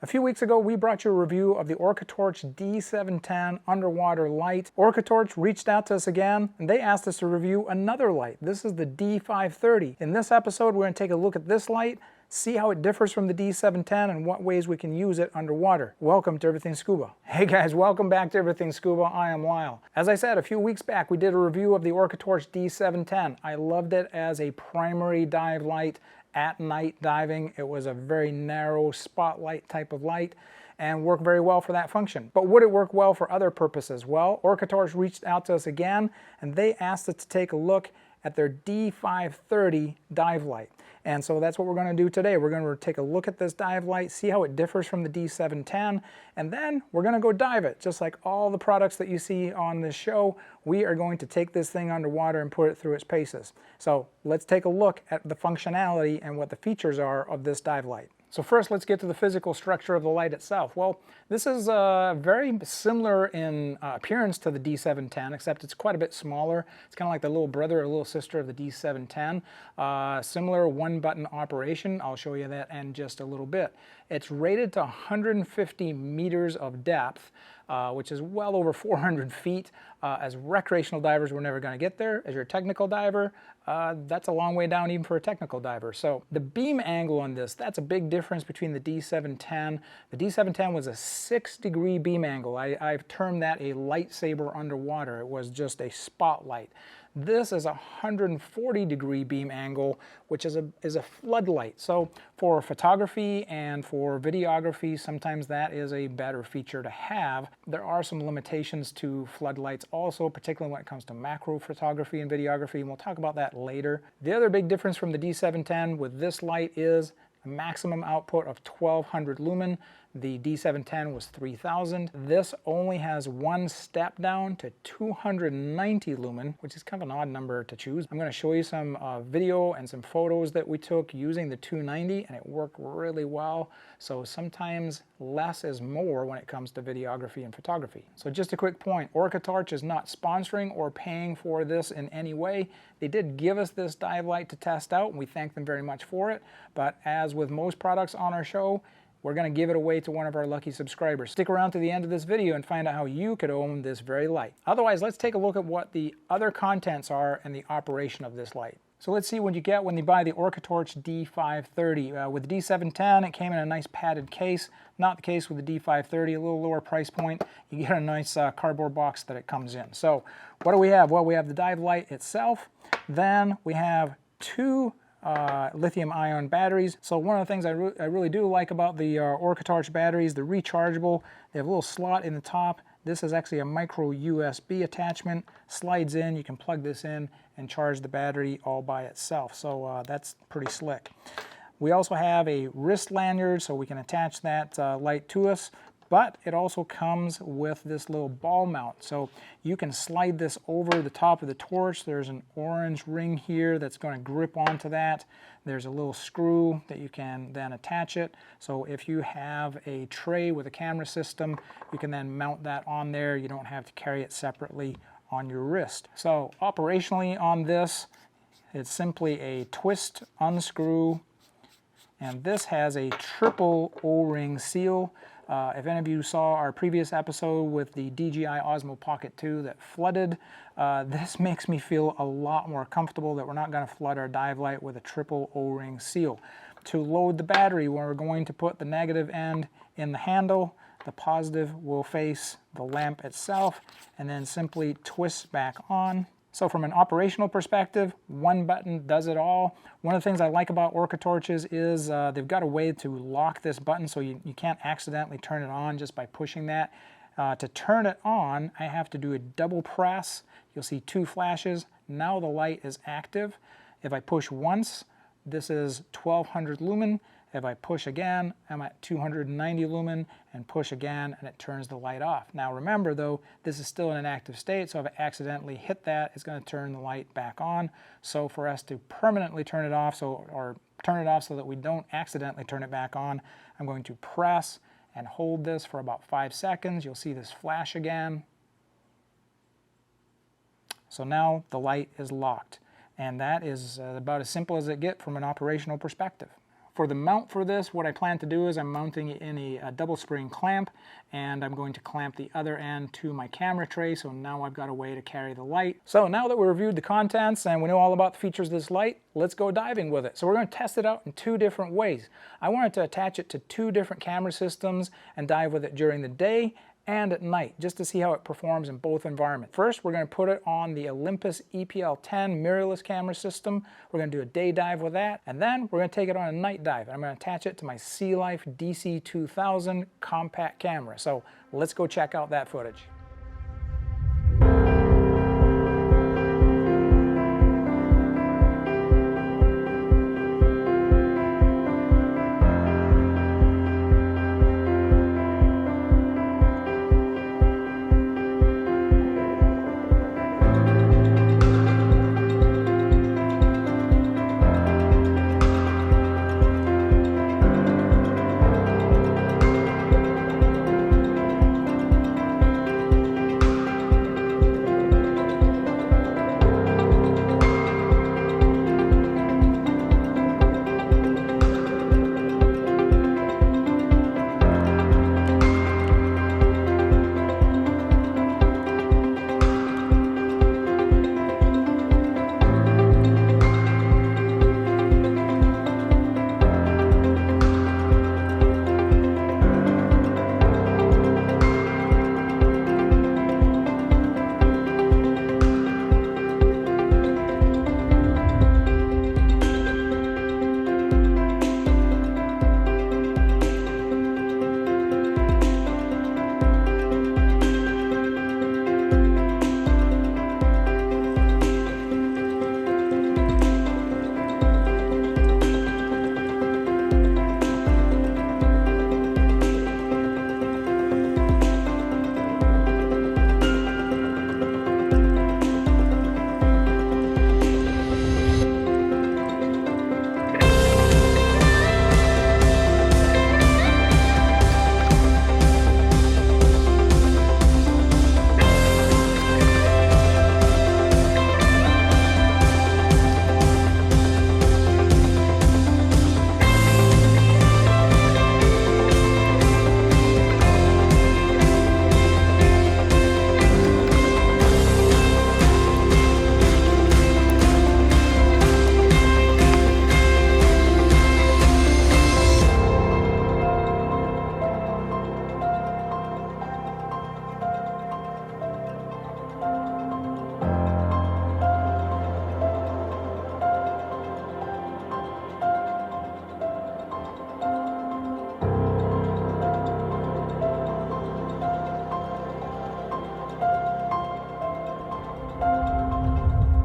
A few weeks ago, we brought you a review of the OrcaTorch D530V underwater light. OrcaTorch reached out to us again, and they asked us to review another light. This is the D530. In this episode, we're going to take a look at this light, see how it differs from the D530V, and what ways we can use it underwater. Welcome to Everything Scuba. Hey guys, welcome back to Everything Scuba. I am Lyle. As I said, a few weeks back, we did a review of the OrcaTorch D530V. I loved it as a primary dive light at night diving. It was a very narrow spotlight type of light and worked very well for that function. But would it work well for other purposes? Well, OrcaTorch reached out to us again and they asked us to take a look at their D530 dive light. And so that's what we're going to do today. We're going to take a look at this dive light, see how it differs from the D530V, and then we're going to go dive it. Just like all the products that you see on this show, we are going to take this thing underwater and put it through its paces. So let's take a look at the functionality and what the features are of this dive light. So first, let's get to the physical structure of the light itself. Well, this is very similar in appearance to the D530V, except it's quite a bit smaller. It's kind of like the little brother or little sister of the D530V. Similar one-button operation. I'll show you that in just a little bit. It's rated to 150 meters of depth, which is well over 400 feet. As recreational divers, we're never going to get there. As you're a technical diver, that's a long way down even for a technical diver. So the beam angle on this, that's a big difference between the D530V. The D530V was a 6-degree beam angle. I've termed that a lightsaber underwater. It was just a spotlight. This is a 140-degree beam angle, which is a floodlight. So for photography and for videography, sometimes that is a better feature to have. There are some limitations to floodlights also, particularly when it comes to macro photography and videography, and we'll talk about that later. The other big difference from the D530V with this light is a maximum output of 1200 lumen. The D530V was 3000. This only has one step down to 290 lumen, which is kind of an odd number to choose. I'm going to show you some video and some photos that we took using the 290, and it worked really well. So sometimes less is more when it comes to videography and photography. So just a quick point, OrcaTorch is not sponsoring or paying for this in any way. They did give us this dive light to test out, and we thank them very much for it. But as with most products on our show, we're going to give it away to one of our lucky subscribers. Stick around to the end of this video and find out how you could own this very light. Otherwise, let's take a look at what the other contents are and the operation of this light. So let's see what you get when you buy the OrcaTorch D530. With the D530, it came in a nice padded case. Not the case with the D530, a little lower price point. You get a nice cardboard box that it comes in. So what do we have? Well, we have the dive light itself. Then we have two lithium-ion batteries. So one of the things I really do like about the OrcaTorch batteries, they're rechargeable. They have a little slot in the top. This is actually a micro USB attachment. Slides in, you can plug this in and charge the battery all by itself. So that's pretty slick. We also have a wrist lanyard, so we can attach that light to us. But it also comes with this little ball mount. So you can slide this over the top of the torch. There's an orange ring here that's going to grip onto that. There's a little screw that you can then attach it. So if you have a tray with a camera system, you can then mount that on there. You don't have to carry it separately on your wrist. So operationally on this, it's simply a twist, unscrew, and this has a triple O-ring seal. If any of you saw our previous episode with the DJI Osmo Pocket 2 that flooded, this makes me feel a lot more comfortable that we're not going to flood our dive light with a triple O-ring seal. To load the battery, we're going to put the negative end in the handle, the positive will face the lamp itself, and then simply twist back on. So from an operational perspective, one button does it all. One of the things I like about OrcaTorches is they've got a way to lock this button so you can't accidentally turn it on just by pushing that. To turn it on, I have to do a double press. You'll see two flashes. Now the light is active. If I push once, this is 1200 lumen. If I push again, I'm at 290 lumen, and push again, and it turns the light off. Now remember though, this is still in an active state, so if I accidentally hit that, it's going to turn the light back on. So for us to permanently turn it off, or turn it off so that we don't accidentally turn it back on, I'm going to press and hold this for about 5 seconds. You'll see this flash again. So now the light is locked, and that is about as simple as it gets from an operational perspective. For the mount for this, what I plan to do is I'm mounting it in a double spring clamp, and I'm going to clamp the other end to my camera tray, so now I've got a way to carry the light. So now that we reviewed the contents and we know all about the features of this light, let's go diving with it. So we're going to test it out in two different ways. I wanted to attach it to two different camera systems and dive with it during the day and at night, just to see how it performs in both environments. First, we're going to put it on the Olympus EPL10 mirrorless camera system. We're going to do a day dive with that, and then we're going to take it on a night dive. And I'm going to attach it to my Sea Life DC2000 compact camera. So let's go check out that footage.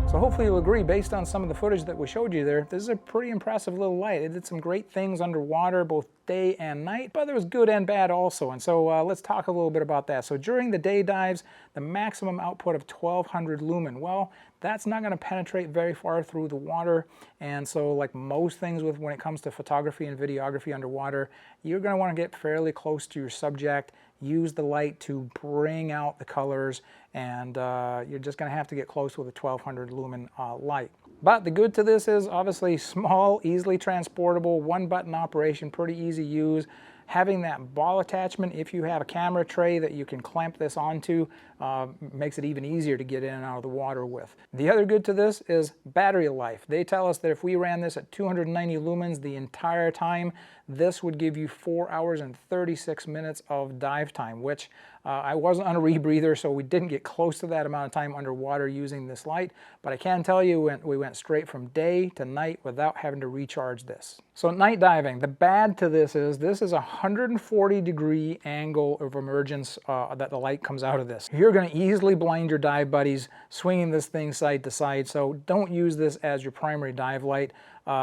So hopefully you'll agree, based on some of the footage that we showed you there, this is a pretty impressive little light. It did some great things underwater, both day and night, but there was good and bad also. And so let's talk a little bit about that. So during the day dives, the maximum output of 1200 lumen, well, that's not going to penetrate very far through the water. And so like most things when it comes to photography and videography underwater, you're going to want to get fairly close to your subject, use the light to bring out the colors, and you're just going to have to get close with a 1200 lumen light. But the good to this is obviously small, easily transportable, one button operation, pretty easy use. Having that ball attachment, if you have a camera tray that you can clamp this onto, makes it even easier to get in and out of the water with. The other good to this is battery life. They tell us that if we ran this at 290 lumens the entire time, this would give you 4 hours and 36 minutes of dive time, which I wasn't on a rebreather, so we didn't get close to that amount of time underwater using this light, but I can tell you we went straight from day to night without having to recharge this. So night diving, the bad to this is a 140-degree angle of emergence that the light comes out of this. You're going to easily blind your dive buddies swinging this thing side to side, so don't use this as your primary dive light.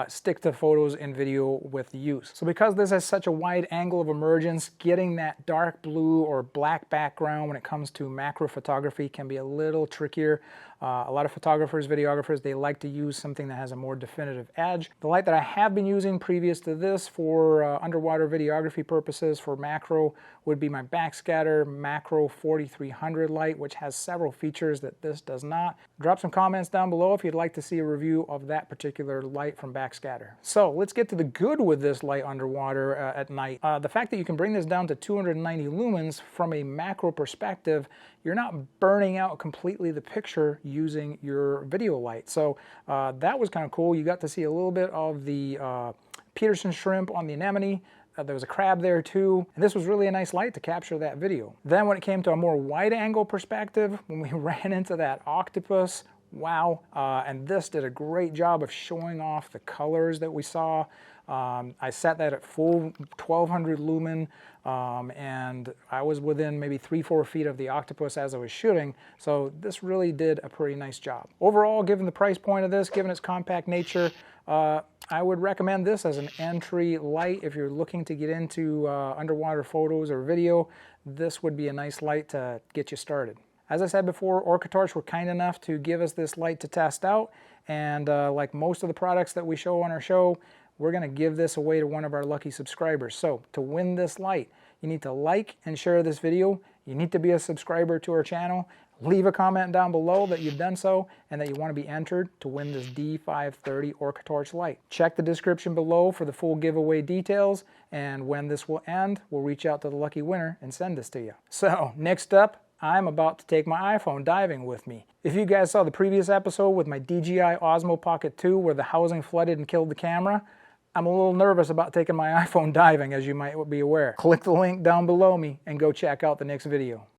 Stick to photos and video with use. So because this has such a wide angle of emergence, getting that dark blue or black background when it comes to macro photography can be a little trickier. A lot of photographers, videographers, they like to use something that has a more definitive edge. The light that I have been using previous to this for underwater videography purposes for macro would be my backscatter macro 4300 light, which has several features that this does not. Drop some comments down below if you'd like to see a review of that particular light from from backscatter. So let's get to the good with this light underwater at night. The fact that you can bring this down to 290 lumens from a macro perspective, you're not burning out completely the picture using your video light. So that was kind of cool. You got to see a little bit of the Peterson shrimp on the anemone. There was a crab there too, and this was really a nice light to capture that video. Then when it came to a more wide angle perspective, when we ran into that octopus, wow, and this did a great job of showing off the colors that we saw. I set that at full 1200 lumen, and I was within maybe 3-4 feet of the octopus as I was shooting, so this really did a pretty nice job. Overall, given the price point of this, given its compact nature, I would recommend this as an entry light. If you're looking to get into underwater photos or video, this would be a nice light to get you started. As I said before, OrcaTorch were kind enough to give us this light to test out, and like most of the products that we show on our show, we're going to give this away to one of our lucky subscribers. So to win this light, you need to like and share this video, you need to be a subscriber to our channel, leave a comment down below that you've done so and that you want to be entered to win this D530 OrcaTorch light. Check the description below for the full giveaway details, and when this will end, we'll reach out to the lucky winner and send this to you. So next up, I'm about to take my iPhone diving with me. If you guys saw the previous episode with my DJI Osmo Pocket 2 where the housing flooded and killed the camera, I'm a little nervous about taking my iPhone diving, as you might be aware. Click the link down below me and go check out the next video.